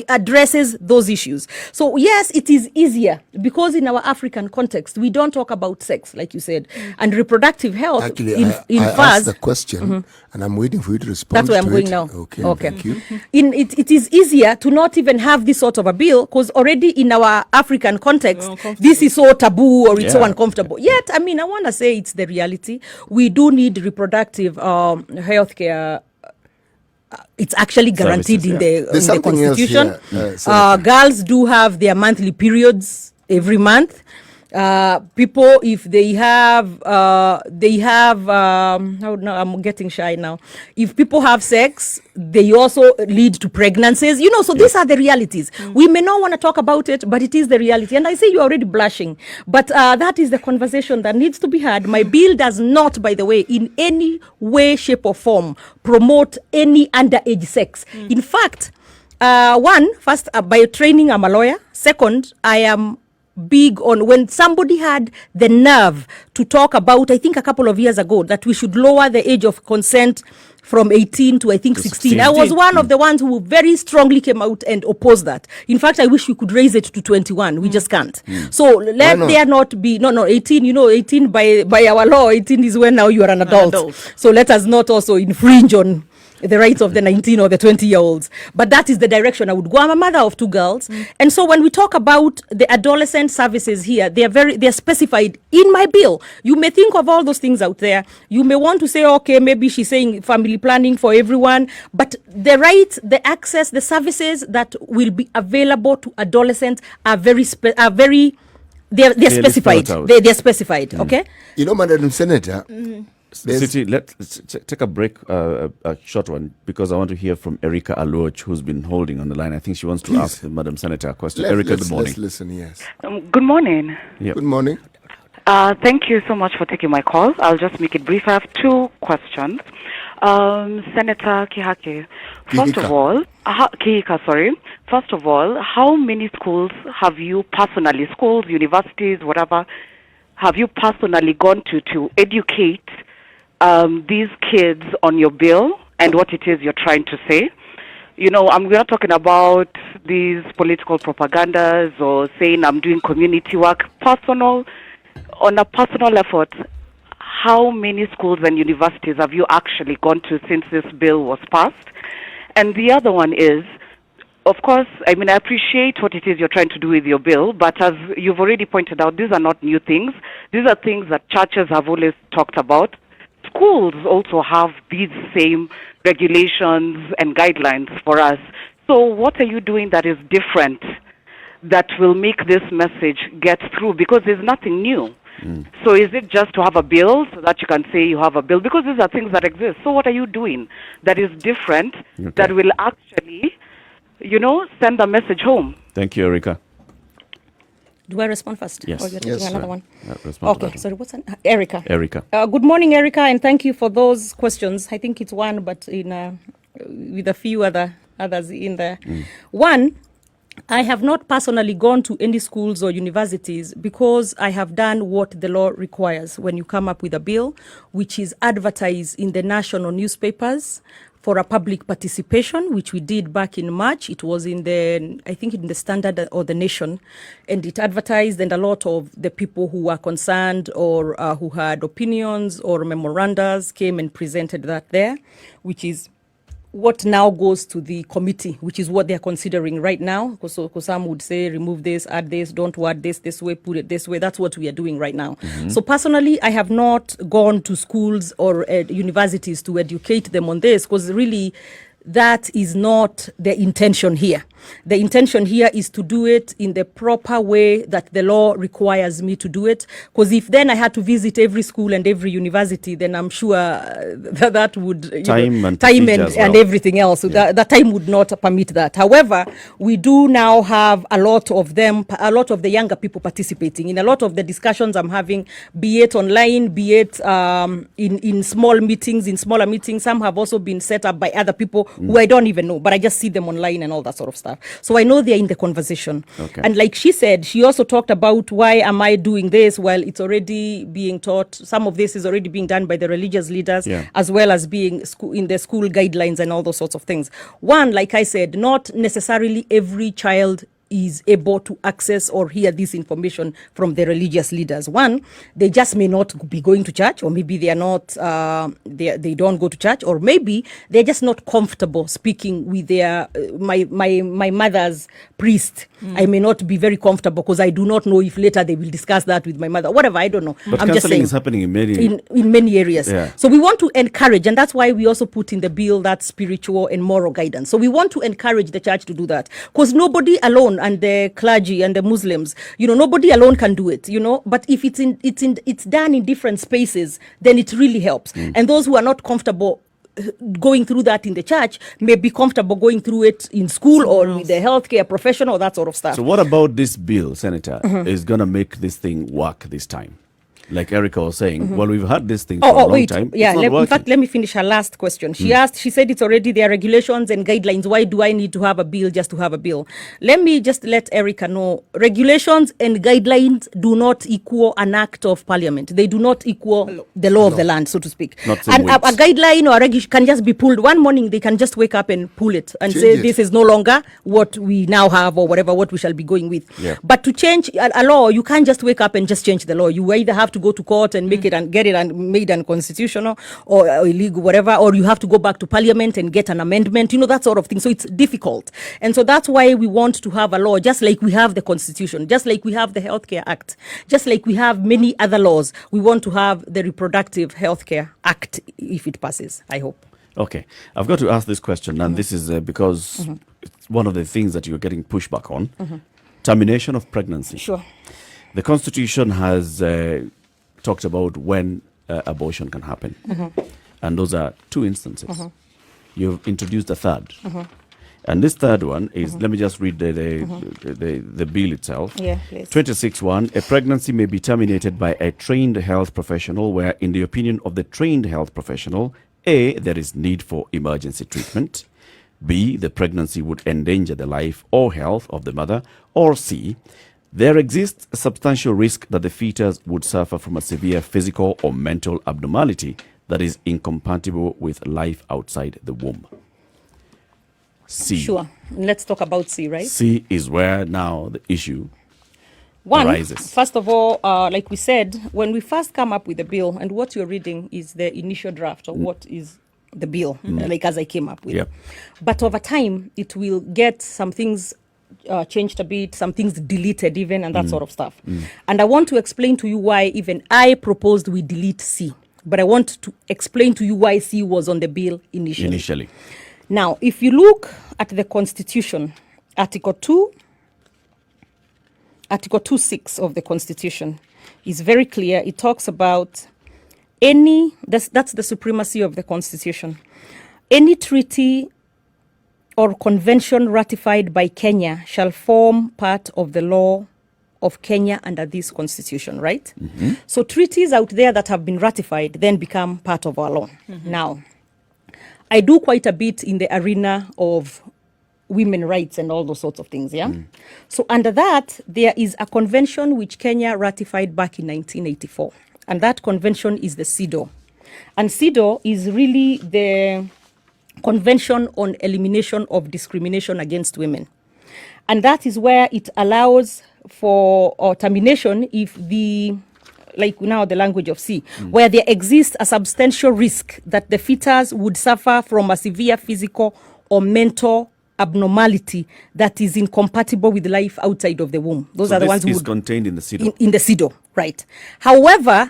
addresses those issues. So yes, it is easier because in our African context, we don't talk about sex, like you said, and reproductive health. Actually, I asked the question, and I'm waiting for you to respond. That's where I'm to going it. now. Okay. Thank you. It is easier to not even have this sort of a bill, because already in our African context, this is so taboo or it's so uncomfortable. Yet, I mean, I want to say it's the reality. We do need reproductive health care. It's actually guaranteed Services, in the something else Constitution. here, Girls do have their monthly periods every month. People, if they have no, I'm getting shy now. If people have sex, they also lead to pregnancies. So these are the realities. We may not want to talk about it, but it is the reality. And I say you're already blushing, but that is the conversation that needs to be had. My bill does not, by the way, in any way, shape or form, promote any underage sex. In fact, first, by training, I'm a lawyer. Second, I am big on when somebody had the nerve to talk about, I think a couple of years ago, that we should lower the age of consent from 18 to I think 16. I was one of the ones who very strongly came out and opposed that. In fact, I wish we could raise it to 21. We just can't. So let there not be 18. 18 by our law, 18 is when now you are an adult. So let us not also infringe on the rights of the 19 or the 20-year-olds. But that is the direction I would go. I'm a mother of 2 girls. And so when we talk about the adolescent services here, they're specified in my bill. You may think of all those things out there. You may want to say, okay, maybe she's saying family planning for everyone. But the rights, the access, the services that will be available to adolescents are they're specified. They're specified, okay? Madam Senator, City, let's take a break, a short one, because I want to hear from Erica Aluoch, who's been holding on the line. I think she wants to ask Madam Senator a question. Erica, good morning. Let's listen, yes. Good morning. Yep. Good morning. Thank you so much for taking my call. I'll just make it brief. I have 2 questions. Senator Kihika, first of all, First of all, how many schools have you personally, schools, universities, whatever, have you personally gone to educate these kids on your bill and what it is you're trying to say? We're not talking about these political propagandas or saying I'm doing community work. On a personal effort, how many schools and universities have you actually gone to since this bill was passed? And the other one is, of course, I appreciate what it is you're trying to do with your bill, but as you've already pointed out, these are not new things. These are things that churches have always talked about. Schools also have these same regulations and guidelines for us. So what are you doing that is different that will make this message get through? Because there's nothing new. So is it just to have a bill so that you can say you have a bill? Because these are things that exist. So what are you doing that is different that will actually, send the message home? Thank you, Erica. Do I respond first? Yes. Or you're taking another one? Okay, sorry, what's that? Erica. Erica. Good morning, Erica, and thank you for those questions. I think it's one, but with a few others in there. One, I have not personally gone to any schools or universities because I have done what the law requires when you come up with a bill, which is advertised in the national newspapers for a public participation, which we did back in March. It was in the Standard or the Nation, and it advertised, and a lot of the people who were concerned or who had opinions or memorandas came and presented that there, which is what now goes to the committee, which is what they're considering right now. Because some would say, remove this, add this, don't word this way, put it this way. That's what we are doing right now. So personally, I have not gone to schools or universities to educate them on this, because really that is not the intention here. The intention here is to do it in the proper way that the law requires me to do it. Because if then I had to visit every school and every university, then I'm sure that would time and everything else. So that time would not permit that. However, we do now have a lot of the younger people participating in a lot of the discussions I'm having, be it online, be it in smaller meetings. Some have also been set up by other people who I don't even know, but I just see them online and all that sort of stuff. So I know they're in the conversation. Okay. And like she said, she also talked about why am I doing this? Well, it's already being taught. Some of this is already being done by the religious leaders, as well as being in the school guidelines and all those sorts of things. One, like I said, not necessarily every child is able to access or hear this information from the religious leaders. One, they just may not be going to church, or maybe they are not, they don't go to church, or maybe they're just not comfortable speaking with their, my mother's priest. I may not be very comfortable because I do not know if later they will discuss that with my mother, whatever, I don't know. But I'm just saying is happening in many areas. Yeah. So we want to encourage, and that's why we also put in the bill that spiritual and moral guidance. So we want to encourage the church to do that, because nobody alone, and the clergy and the Muslims, nobody alone can do it, but if it's done in different spaces, then it really helps. And those who are not comfortable going through that in the church may be comfortable going through it in school or with the healthcare professional, that sort of stuff. So what about this bill, Senator, is going to make this thing work this time? Like Erica was saying, well, we've had this thing for a long wait. time. Yeah, It's not in working. fact, let me finish her last question. She said it's already there are regulations and guidelines. Why do I need to have a bill just to have a bill? Let me just let Erica know. Regulations and guidelines do not equal an act of parliament. They do not equal the law of the land, so to speak. Not same And a weights. guideline or a regulation can just be pulled. One morning, they can just wake up and pull it and Change say, it. this is no longer what we now have or whatever, what we shall be going with. Yeah. But to change a law, you can't just wake up and just change the law. You either have to go to court and make it and get it and made unconstitutional or illegal, whatever, or you have to go back to parliament and get an amendment, that sort of thing. So it's difficult. And so that's why we want to have a law, just like we have the Constitution, just like we have the Healthcare Act, just like we have many other laws. We want to have the Reproductive Healthcare Act if it passes, I hope. Okay, I've got to ask this question, and this is because it's one of the things that you're getting pushback on. Termination of pregnancy. Sure. The Constitution has talked about when abortion can happen. And those are two instances. You've introduced a third. And this third one is, let me just read the bill itself. Yeah, please. 26.1, a pregnancy may be terminated by a trained health professional where, in the opinion of the trained health professional, A, there is need for emergency treatment, B, the pregnancy would endanger the life or health of the mother, or C, there exists a substantial risk that the fetus would suffer from a severe physical or mental abnormality that is incompatible with life outside the womb. C. Sure. Let's talk about C, right? C is where now the issue One, arises. first of all, like we said, when we first come up with the bill, and what you're reading is the initial draft of what is the bill, like as I came up with. Yep. But over time, it will get some things changed a bit, some things deleted even, and that sort of stuff. And I want to explain to you why even I proposed we delete C. But I want to explain to you why C was on the bill initially. Now, if you look at the Constitution, Article 2.6 of the Constitution is very clear. It talks about that's the supremacy of the Constitution. Any treaty or convention ratified by Kenya shall form part of the law of Kenya under this Constitution, right? So treaties out there that have been ratified then become part of our law. Now, I do quite a bit in the arena of women rights and all those sorts of things, yeah? So under that, there is a convention which Kenya ratified back in 1984. And that convention is the CEDAW. And CEDAW is really the Convention on Elimination of Discrimination Against Women. And that is where it allows for termination if like now the language of C, where there exists a substantial risk that the fetus would suffer from a severe physical or mental abnormality that is incompatible with life outside of the womb. Those are the ones who is would contained in the CEDAW. in the CEDAW, right? However,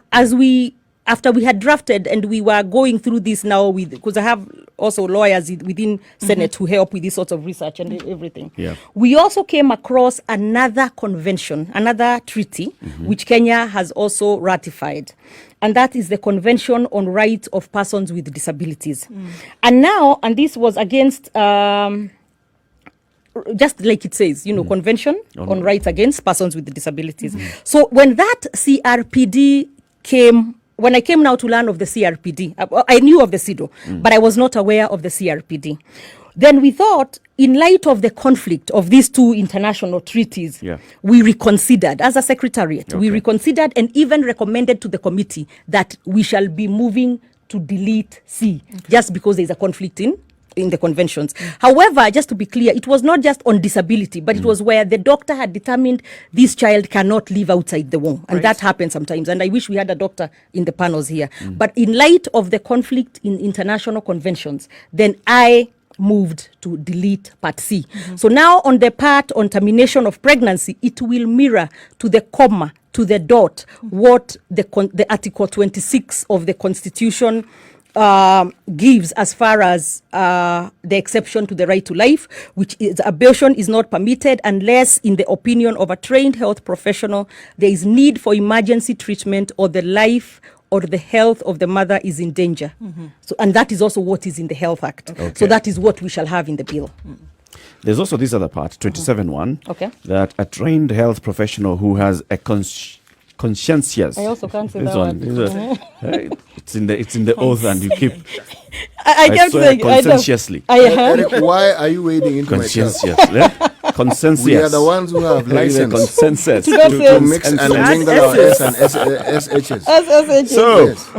after we had drafted and we were going through this now because I have also lawyers within Senate who help with this sort of research and everything. Yeah. We also came across another convention, another treaty, which Kenya has also ratified. And that is the Convention on Rights of Persons with Disabilities. And this was against, just like it says, Convention on Rights Against Persons with Disabilities. So when that CRPD when I came now to learn of the CRPD, I knew of the CEDAW, but I was not aware of the CRPD. Then we thought, in light of the conflict of these two international treaties, we reconsidered as a secretariat. We reconsidered and even recommended to the committee that we shall be moving to delete C, just because there's a conflict in the conventions. However, just to be clear, it was not just on disability, but it was where the doctor had determined this child cannot live outside the womb. And that happens sometimes. And I wish we had a doctor in the panels here. But in light of the conflict in international conventions, then I moved to delete part C. So now on the part on termination of pregnancy, it will mirror to the comma, to the dot, what the Article 26 of the Constitution gives as far as the exception to the right to life, which is abortion is not permitted unless, in the opinion of a trained health professional, there is need for emergency treatment or the life or the health of the mother is in danger. So, and that is also what is in the Health Act. So that is what we shall have in the bill. There's also this other part, 27.1, Okay. that a trained health professional who has a conscientious. I also can't say This that one. one. This one. It's in the oath, and you keep I kept swear saying conscientiously. Eric, why are you wading into my Conscientious. chest? Yeah? Consensus. We are the ones who have license Consensus. to mix and Consensus. mingle our S and SHs. So, Yes.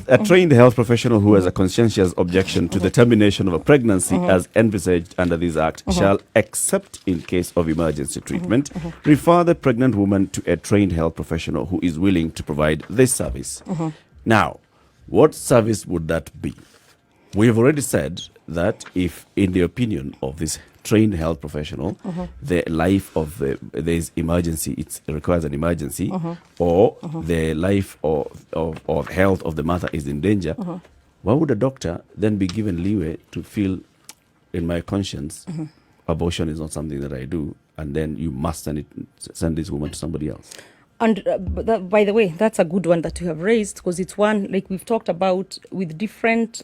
a trained health professional who has a conscientious objection to the termination of a pregnancy as envisaged under this act shall, except in case of emergency treatment, refer the pregnant woman to a trained health professional who is willing to provide this service. Now, what service would that be? We have already said that if, in the opinion of this trained health professional, the life of there's emergency, it requires an emergency, or the life or health of the mother is in danger, why would a doctor then be given leeway to feel, in my conscience, abortion is not something that I do, and then you must send this woman to somebody else? And by the way, that's a good one that you have raised, because it's one, like we've talked about, with different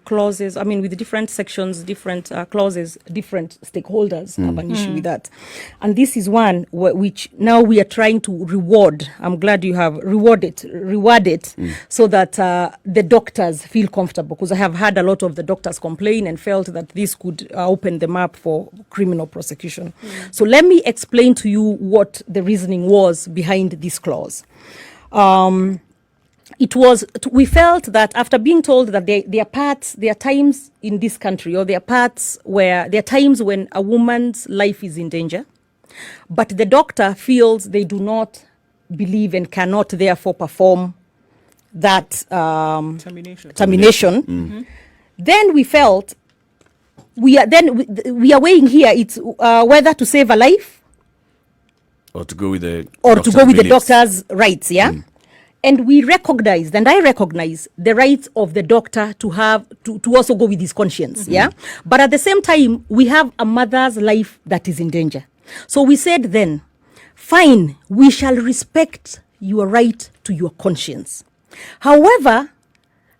clauses, I mean, with different sections, different clauses, different stakeholders have an issue with that. And this is one which now we are trying to reward. I'm glad you have reward it so that the doctors feel comfortable, because I have had a lot of the doctors complain and felt that this could open them up for criminal prosecution. So let me explain to you what the reasoning was behind this clause. It was, we felt that after being told that there are times in this country, or there are times when a woman's life is in danger, but the doctor feels they do not believe and cannot therefore perform that termination. Then we felt we are weighing here, it's whether to save a life Or to go with the doctor's rights, and we recognized, and I recognize the rights of the doctor to have to also go with his conscience, but at the same time we have a mother's life that is in danger. So we said then, fine, we shall respect your right to your conscience. However,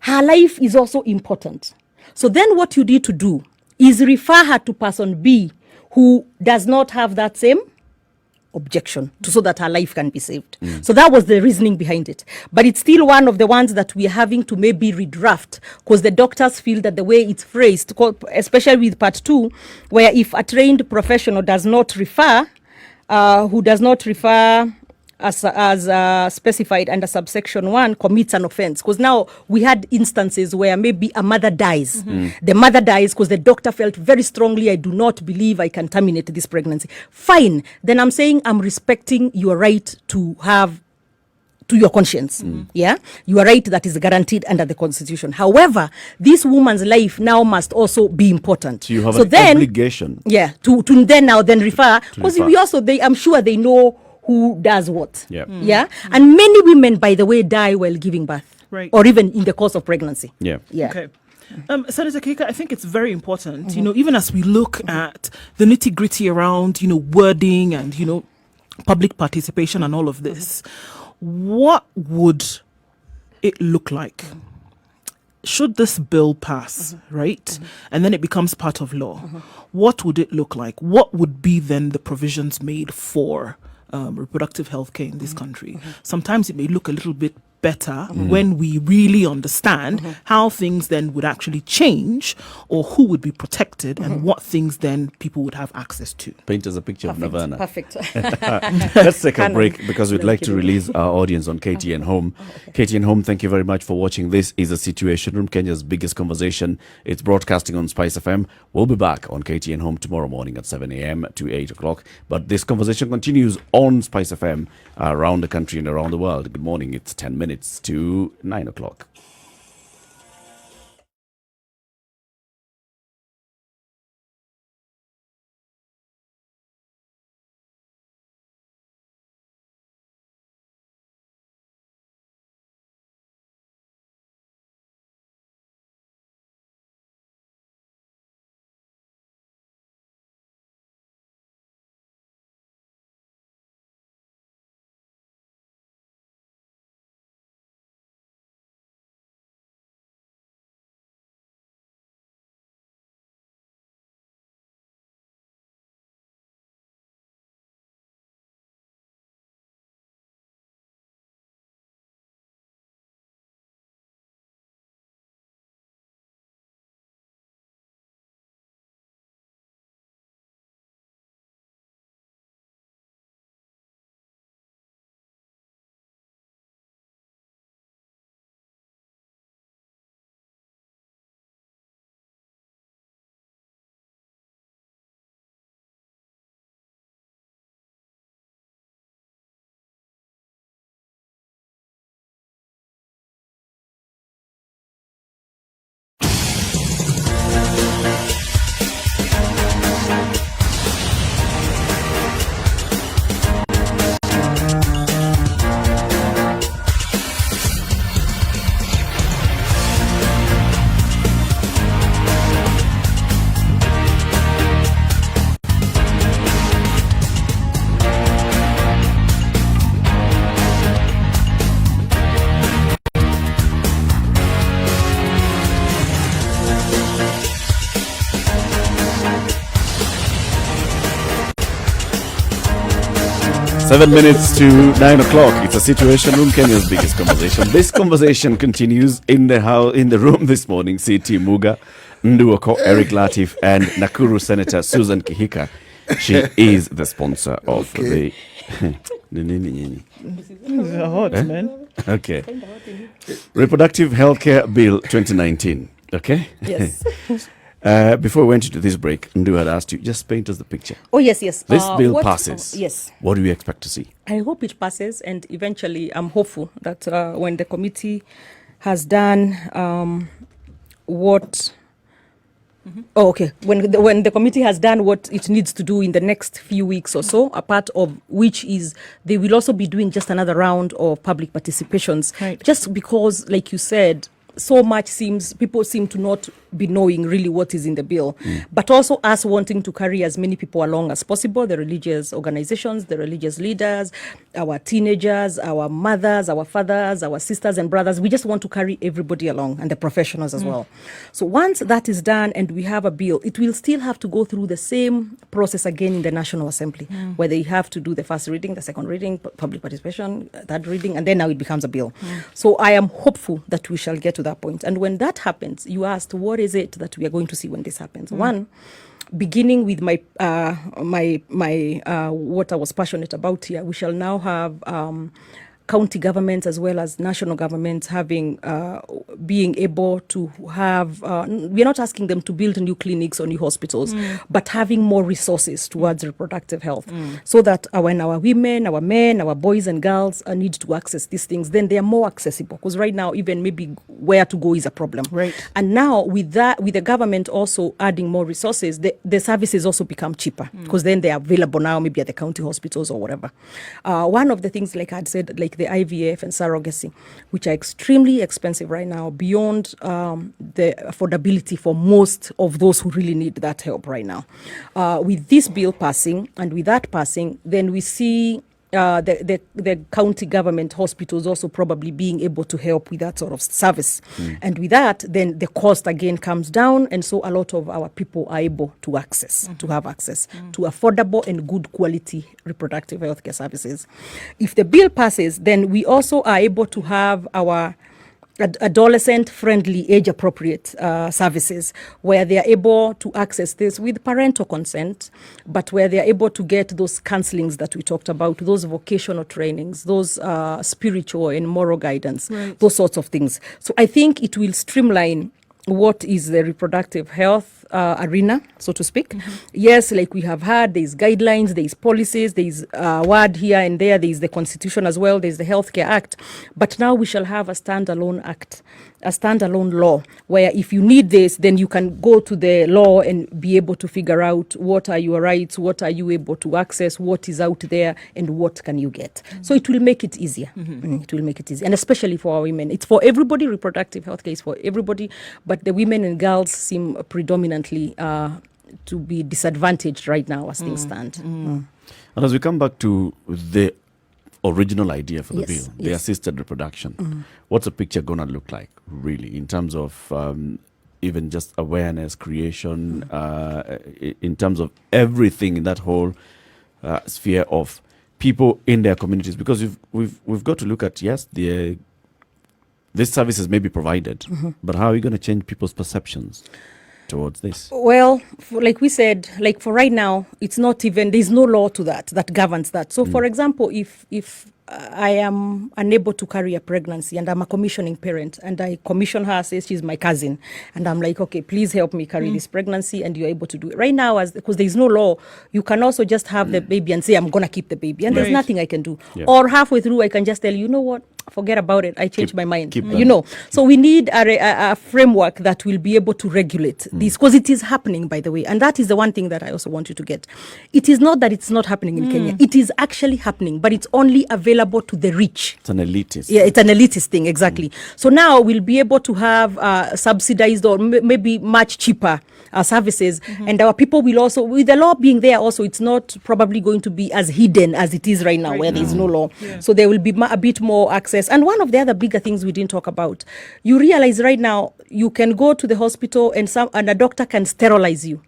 her life is also important. So then what you need to do is refer her to person B, who does not have that same objection, so that her life can be saved. So that was the reasoning behind it. But it's still one of the ones that we are having to maybe redraft, because the doctors feel that the way it's phrased, especially with part 2, where if a trained professional does not refer, who does not refer as specified under subsection 1, commits an offense. Because now we had instances where maybe a mother dies. The mother dies because the doctor felt very strongly, I do not believe I can terminate this pregnancy. Fine. Then I'm saying I'm respecting your right to your conscience. Your right that is guaranteed under the Constitution. However, this woman's life now must also be important. So you have an obligation. To then refer, because we also, I'm sure they know who does what. And many women, by the way, die while giving birth, or even in the course of pregnancy. Okay. Senator Kihika, I think it's very important, even as we look at the nitty gritty around, wording and, public participation and all of this, what would it look like? Should this bill pass, right? And then it becomes part of law. What would it look like? What would be then the provisions made for reproductive health care in this country? Sometimes it may look a little bit better when we really understand how things then would actually change, or who would be protected, and what things then people would have access to. Paint us a picture of Nirvana. Perfect. Let's take a break, because we'd like to release our audience on KTN Home. KTN Home, thank you very much for watching. This is a Situation Room, Kenya's biggest conversation. It's broadcasting on Spice FM. We'll be back on KTN Home tomorrow morning at 7 a.m. to 8 o'clock. But this conversation continues on Spice FM around the country and around the world. Good morning. It's 10 minutes to 9 o'clock. 7 minutes to 9 o'clock. It's a Situation Room, Kenya's biggest conversation. This conversation continues in the room this morning. C.T. Muga, Nduoko, Eric Latif, and Nakuru Senator Susan Kihika. She is the sponsor of the... hot, man. Okay. Reproductive Healthcare Bill 2019. Okay? Yes. Before we went into this break, Ndu had asked you, just paint us the picture. Oh, yes, yes. This bill passes. Yes. What do you expect to see? I hope it passes, and eventually I'm hopeful that when the committee has done what... Oh, okay. When the committee has done what it needs to do in the next few weeks or so, a part of which is they will also be doing just another round of public participations. Right. Just because, like you said, so much people seem to not be knowing really what is in the bill, but also us wanting to carry as many people along as possible, the religious organizations, the religious leaders, our teenagers, our mothers, our fathers, our sisters and brothers. We just want to carry everybody along, and the professionals as well. So once that is done and we have a bill, it will still have to go through the same process again in the National Assembly, where they have to do the first reading, the second reading, public participation, third reading, and then now it becomes a bill. So I am hopeful that we shall get to that point. And when that happens, you asked, what is it that we are going to see when this happens? One, beginning with my what I was passionate about here, we shall now have county governments as well as national governments having being able to have we're not asking them to build new clinics or new hospitals, but having more resources towards reproductive health, so that when our women, our men, our boys and girls need to access these things, then they are more accessible, because right now even maybe where to go is a problem. Right. And now with that, with the government also adding more resources, the services also become cheaper, because then they are available now maybe at the county hospitals or whatever. One of the things, like I'd said, like the IVF and surrogacy, which are extremely expensive right now, beyond the affordability for most of those who really need that help right now. With this bill passing, and with that passing, then we see the county government hospitals also probably being able to help with that sort of service. And with that, then the cost again comes down, and so a lot of our people are able to have access to affordable and good quality reproductive healthcare services. If the bill passes, then we also are able to have our adolescent-friendly, age-appropriate services, where they are able to access this with parental consent, but where they are able to get those counselings that we talked about, those vocational trainings, those spiritual and moral guidance, those sorts of things. So I think it will streamline what is the reproductive health arena, so to speak. Yes, like we have had, there's guidelines, there's policies, there's word here and there's the Constitution as well, there's the Healthcare Act, but now we shall have a standalone act, a standalone law, where if you need this, then you can go to the law and be able to figure out what are your rights, what are you able to access, what is out there, and what can you get. So it will make it easier. It will make it easy, and especially for our women. It's for everybody. Reproductive healthcare is for everybody, but the women and girls seem predominantly to be disadvantaged right now as things stand. And as we come back to the original idea for the bill, the assisted reproduction, what's the picture going to look like, really, in terms of even just awareness, creation, in terms of everything in that whole sphere of people in their communities? Because we've got to look at, yes, these services may be provided, but how are you going to change people's perceptions towards this? Well, like we said, like for right now, it's not even, there's no law to that governs that. So for example, if I am unable to carry a pregnancy and I'm a commissioning parent and I commission her, says she's my cousin, and I'm like, okay, please help me carry this pregnancy, and you're able to do it. Right now, because there's no law, you can also just have the baby and say, I'm going to keep the baby, and there's nothing I can do. Or halfway through, I can just tell you know what, forget about it, I changed my mind. So we need a framework that will be able to regulate this, because it is happening, by the way. And that is the one thing that I also want you to get. It is not that it's not happening in Kenya. It is actually happening, but it's only available to the rich. It's an elitist. Yeah, it's an elitist thing, exactly. So now we'll be able to have subsidized or maybe much cheaper services, and our people will also, with the law being there also, it's not probably going to be as hidden as it is right now, where there is no law. So there will be a bit more access. And one of the other bigger things we didn't talk about, you realize right now you can go to the hospital and a doctor can sterilize you,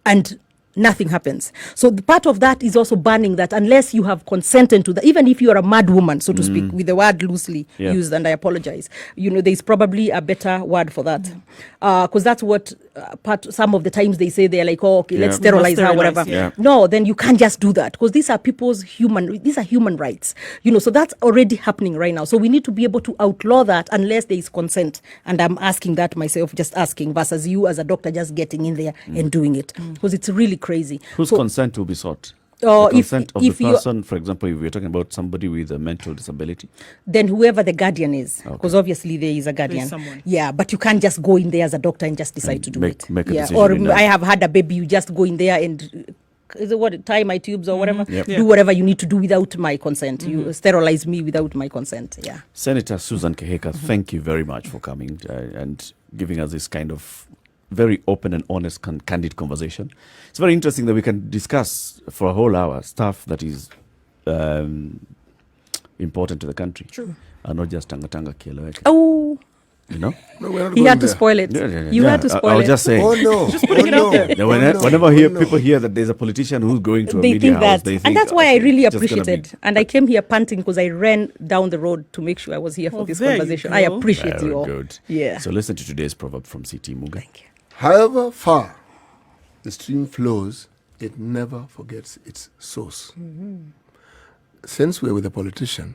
and nothing happens. So the part of that is also banning that unless you have consented to that, even if you are a mad woman, so to speak, with the word loosely used, and I apologize, there's probably a better word for that. Because that's what some of the times they say, they're like, oh, okay, let's sterilize her, whatever. Yeah. No, then you can't just do that, because these are human rights, so that's already happening right now. So we need to be able to outlaw that unless there is consent. And I'm asking that myself, just asking, versus you as a doctor just getting in there and doing it, because it's really crazy. Whose consent will be sought? The consent of the person, for example, if we're talking about somebody with a mental disability? Then whoever the guardian is, because obviously there is a guardian. Yeah, but you can't just go in there as a doctor and just decide to do it. Make a decision or I have had a baby, you just go in there and tie my tubes or whatever, Yep. do whatever you need to do without my consent. You sterilize me without my consent. Yeah. Senator Susan Kihika, thank you very much for coming and giving us this kind of very open and honest, candid conversation. It's very interesting that we can discuss for a whole hour stuff that is important to the country. True. And not just tanga kieleweke. Oh, No, we're not he going had to there. spoil it. You had to spoil I'll it. just say. Oh no! Whenever people hear that there's a politician who's going to a They media think house, that, they think, and that's why I okay, really it's just gonna appreciate be- it. And I came here panting because I ran down the road to make sure I was here for Oh, this there you conversation. I go. appreciate Very you all. good. Yeah. So listen to today's proverb from CT Muga. Thank you. However far the stream flows, it never forgets its source. Since we're with a politician,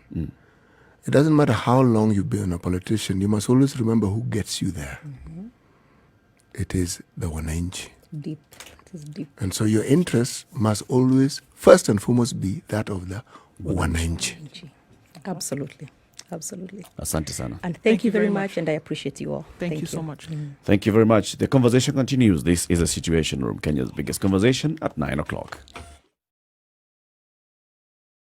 it doesn't matter how long you've been a politician, you must always remember who gets you there. It is the wananchi. Deep. It is deep. And so your interest must always, first and foremost, be that of the wananchi. Absolutely. Absolutely. Asante sana. And thank you very much, and I appreciate you all. Thank you so much. Thank you very much. The conversation continues. This is a Situation Room, Kenya's biggest conversation at 9 o'clock.